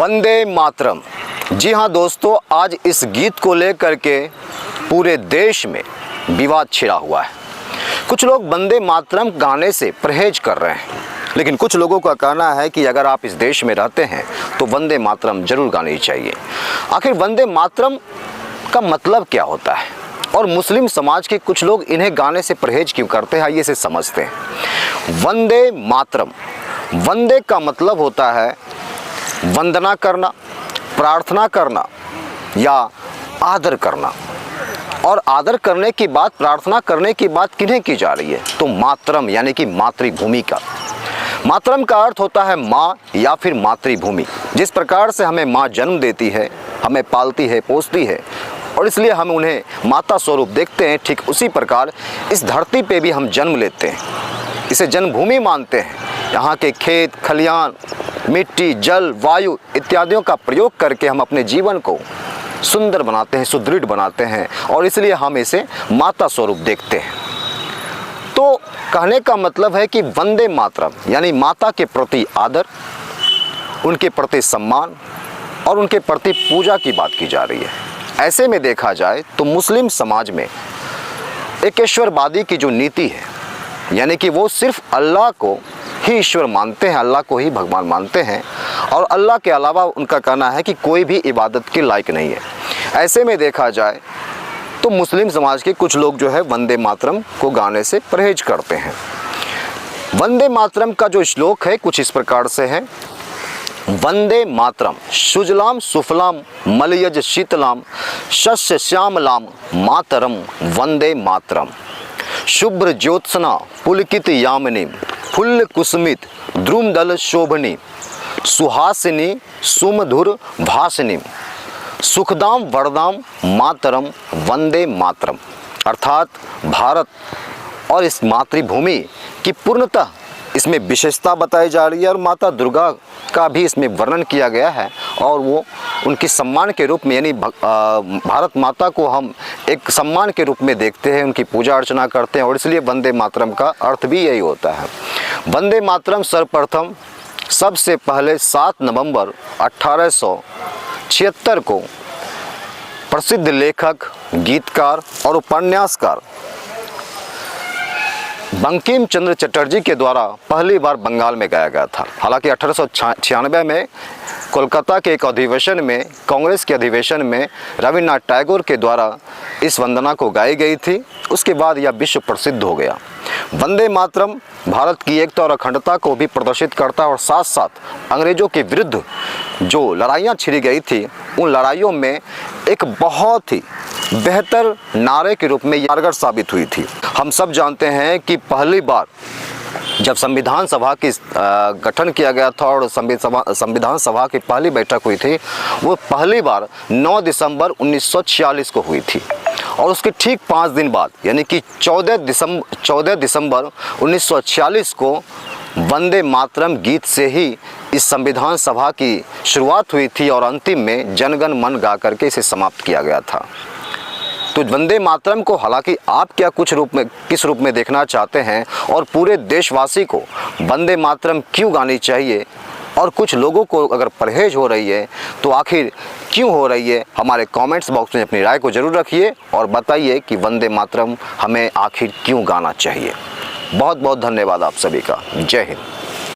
वंदे मातरम। जी हाँ दोस्तों, आज इस गीत को लेकर के पूरे देश में विवाद छिड़ा हुआ है। कुछ लोग वंदे मातरम गाने से परहेज कर रहे हैं, लेकिन कुछ लोगों का कहना है कि अगर आप इस देश में रहते हैं तो वंदे मातरम जरूर गानी चाहिए। आखिर वंदे मातरम का मतलब क्या होता है और मुस्लिम समाज के कुछ लोग इन्हें गाने से परहेज क्यों करते हैं, आइए इसे समझते हैं। वंदे मातरम, वंदे का मतलब होता है वंदना करना, प्रार्थना करना या आदर करना। और आदर करने की बात, प्रार्थना करने की बात किन्हें की जा रही है? तो मातरम यानी कि मातृभूमि का। मातरम का अर्थ होता है माँ या फिर मातृभूमि। जिस प्रकार से हमें माँ जन्म देती है, हमें पालती है, पोसती है और इसलिए हम उन्हें माता स्वरूप देखते हैं, ठीक उसी प्रकार इस धरती पे भी हम जन्म लेते हैं। इसे जन्मभूमि मानते हैं। यहाँ के खेत खलियान, मिट्टी, जल, वायु इत्यादियों का प्रयोग करके हम अपने जीवन को सुंदर बनाते हैं, सुदृढ़ बनाते हैं और इसलिए हम इसे माता स्वरूप देखते हैं। तो कहने का मतलब है कि वंदे मातरम यानी माता के प्रति आदर, उनके प्रति सम्मान और उनके प्रति पूजा की बात की जा रही है। ऐसे में देखा जाए तो मुस्लिम समाज में एकेश्वरवादी की जो नीति है, यानी कि वो सिर्फ अल्लाह को ही ईश्वर मानते हैं, अल्लाह को ही भगवान मानते हैं और अल्लाह के अलावा उनका कहना है कि कोई भी इबादत के लायक नहीं है। ऐसे में देखा जाए तो मुस्लिम समाज के कुछ लोग जो है वंदे मातरम को गाने से परहेज करते हैं। वंदे मातरम का जो श्लोक है कुछ इस प्रकार से है। वंदे मातरम सुजलाम सुफलाम मलयज शीतलाम शस्य श्यामलाम मातरम वंदे मातरम। शुभ्र ज्योत्सना पुलकित यामिनी फुल्ल कुसुमित द्रुमदल शोभनी सुहासिनी सुमधुर भासिनी सुखदाम वरदाम मातरम वंदे मातरम। अर्थात भारत और इस मातृभूमि की पूर्णतः इसमें विशेषता बताई जा रही है और माता दुर्गा का भी इसमें वर्णन किया गया है और वो उनकी सम्मान के रूप में, यानी भारत माता को हम एक सम्मान के रूप में देखते हैं, उनकी पूजा अर्चना करते हैं और इसलिए वंदे मातरम का अर्थ भी यही होता है। वंदे मातरम सर्वप्रथम सबसे पहले 7 नवंबर 1876 को प्रसिद्ध लेखक, गीतकार और उपन्यासकार बंकिम चंद्र चटर्जी के द्वारा पहली बार बंगाल में गाया गया था। हालांकि 1896 में कोलकाता के एक अधिवेशन में, कांग्रेस के अधिवेशन में रविन्द्रनाथ टैगोर के द्वारा इस वंदना को गाई गई थी। उसके बाद यह विश्व प्रसिद्ध हो गया। वंदे मातरम भारत की एकता और अखंडता को भी प्रदर्शित करता है और साथ साथ अंग्रेजों के विरुद्ध जो लड़ाइयाँ छिड़ी गई थी, उन लड़ाइयों में एक बहुत ही बेहतर नारे के रूप में कारगर साबित हुई थी। हम सब जानते हैं कि पहली बार जब संविधान सभा की गठन किया गया था और संविधान सभा की पहली बैठक हुई थी, वो पहली बार 9 दिसंबर 1946 को हुई थी और उसके ठीक 5 दिन बाद यानी कि 14 दिसंबर 1946 को वंदे मातरम गीत से ही इस संविधान सभा की शुरुआत हुई थी और अंतिम में जनगण मन गा करके इसे समाप्त किया गया था। तो वंदे मातरम को हालांकि आप क्या किस रूप में देखना चाहते हैं और पूरे देशवासी को वंदे मातरम क्यों गानी चाहिए और कुछ लोगों को अगर परहेज हो रही है तो आखिर क्यों हो रही है, हमारे कमेंट्स बॉक्स में अपनी राय को ज़रूर रखिए और बताइए कि वंदे मातरम हमें आखिर क्यों गाना चाहिए। बहुत बहुत धन्यवाद आप सभी का। जय हिंद।